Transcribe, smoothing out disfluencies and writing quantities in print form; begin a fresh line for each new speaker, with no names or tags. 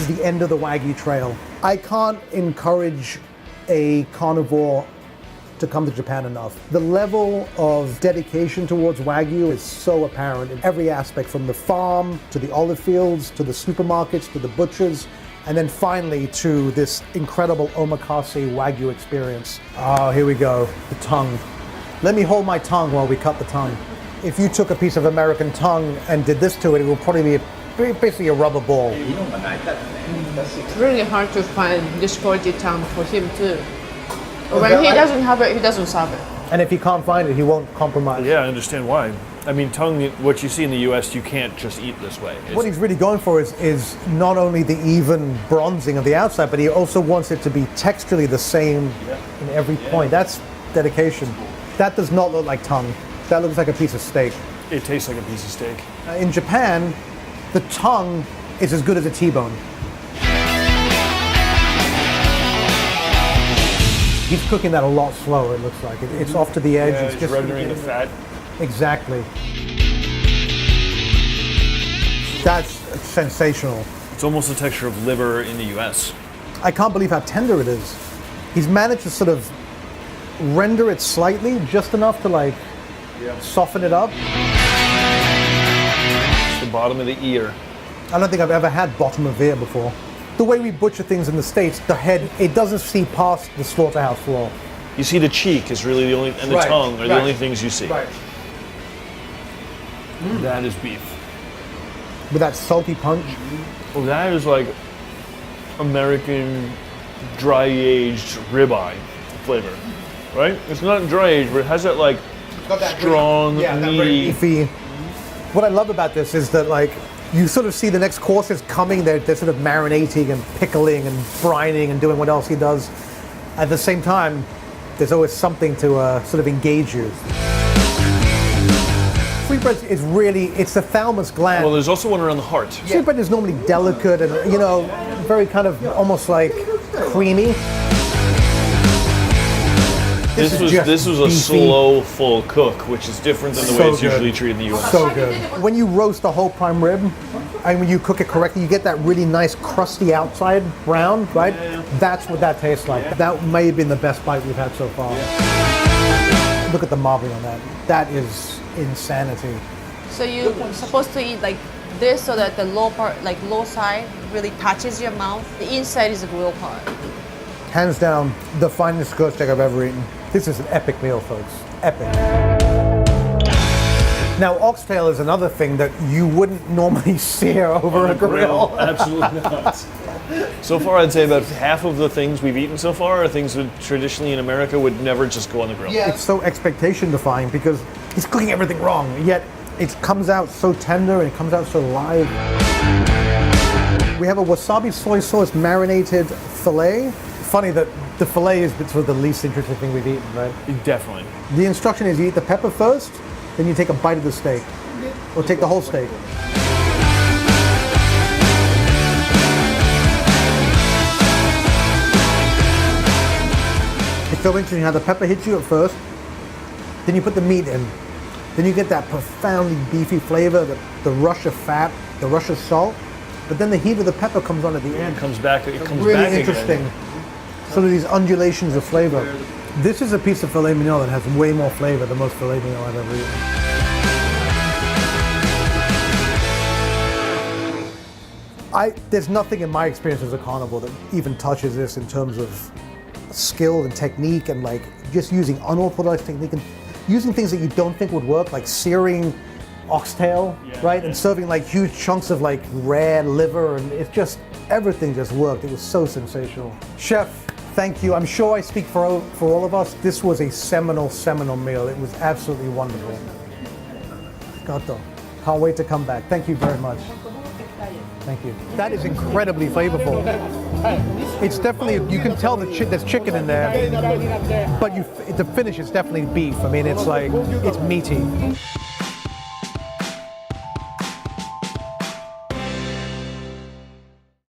the end of the Wagyu trail. I can't encourage a carnivore to come to Japan enough. The level of dedication towards Wagyu is so apparent in every aspect, from the farm to the olive fields to the supermarkets to the butchers, and then finally to this incredible Omakase Wagyu experience. Oh, here we go, the tongue. Let me hold my tongue while we cut the tongue. If you took a piece of American tongue and did this to it, it would probably be basically a rubber ball.
It's really hard to find this quality tongue for him too. When he doesn't have it, he doesn't serve it.
And if he can't find it, he won't compromise.
Yeah, I understand why. I mean, tongue, what you see in the US, you can't just eat this way.
What he's really going for is not only the even bronzing of the outside, but he also wants it to be texturally the same in every point. That's dedication. That does not look like tongue. That looks like a piece of steak.
It tastes like a piece of steak.
In Japan, the tongue is as good as a T-bone. He's cooking that a lot slower, it looks like. It's off to the edge.
Yeah,
it's
just rendering the fat.
Exactly. That's sensational.
It's almost the texture of liver in the US.
I can't believe how tender it is. He's managed to sort of render it slightly, just enough to like soften it up.
It's the bottom of the ear.
I don't think I've ever had bottom of ear before. The way we butcher things in the States, the head, it doesn't see past the slaughterhouse floor.
You see the cheek is really the only, and the tongue are the only things you see.
Right.
That is beef.
With that salty punch.
Well, that is like American dry-aged ribeye flavor, right? It's not dry-aged, but it has that like strong, meaty.
Beefy. What I love about this is that like, you sort of see the next courses coming, they're sort of marinating and pickling and brining and doing what else he does. At the same time, there's always something to sort of engage you. Sweetbreads is really, it's the thalamus gland.
Well, there's also one around the heart.
Sweetbread is normally delicate and, you know, very kind of almost like creamy.
This was a
beefy.
slow, full cook, which is different than the way it's usually treated in the US.
So good. When you roast a whole prime rib, and when you cook it correctly, you get that really nice crusty outside brown, right? Yeah. That's what that tastes like. Yeah. That may have been the best bite we've had so far. Yeah. Look at the marbling on that. That is insanity.
So you're supposed to eat like this so that the low part, like low side, really touches your mouth. The inside is the real part.
Hands down, the finest goat steak I've ever eaten. This is an epic meal, folks. Epic. Now, oxtail is another thing that you wouldn't normally sear over a grill.
Absolutely not. So far, I'd say about half of the things we've eaten so far are things that traditionally in America would never just go on the grill.
Yeah. It's so expectation defying because he's cooking everything wrong, yet it comes out so tender and it comes out so live. We have a wasabi soy sauce marinated filet. Funny that the filet is sort of the least interesting thing we've eaten, right?
Definitely.
The instruction is you eat the pepper first, then you take a bite of the steak. Or take the whole steak. It's so interesting how the pepper hits you at first, then you put the meat in. Then you get that profoundly beefy flavor, the rush of fat, the rush of salt, but then the heat of the pepper comes on at the end.
It comes back
Really
back
interesting.
Again.
Sort of these undulations of flavor. This is a piece of filet mignon that has way more flavor than most filet mignon I've ever eaten. There's nothing in my experience as a carnivore that even touches this in terms of skill and technique and like just using unorthodox technique and using things that you don't think would work, like searing oxtail, right? And serving like huge chunks of like rare liver, and it's just, everything just worked. It was so sensational. Chef, thank you. I'm sure I speak for all of us. This was a seminal meal. It was absolutely wonderful. Gato. Can't wait to come back. Thank you very much. Thank you. That is incredibly flavorful. It's definitely, you can tell that there's chicken in there, but the finish is definitely beef. I mean, it's like, it's meaty.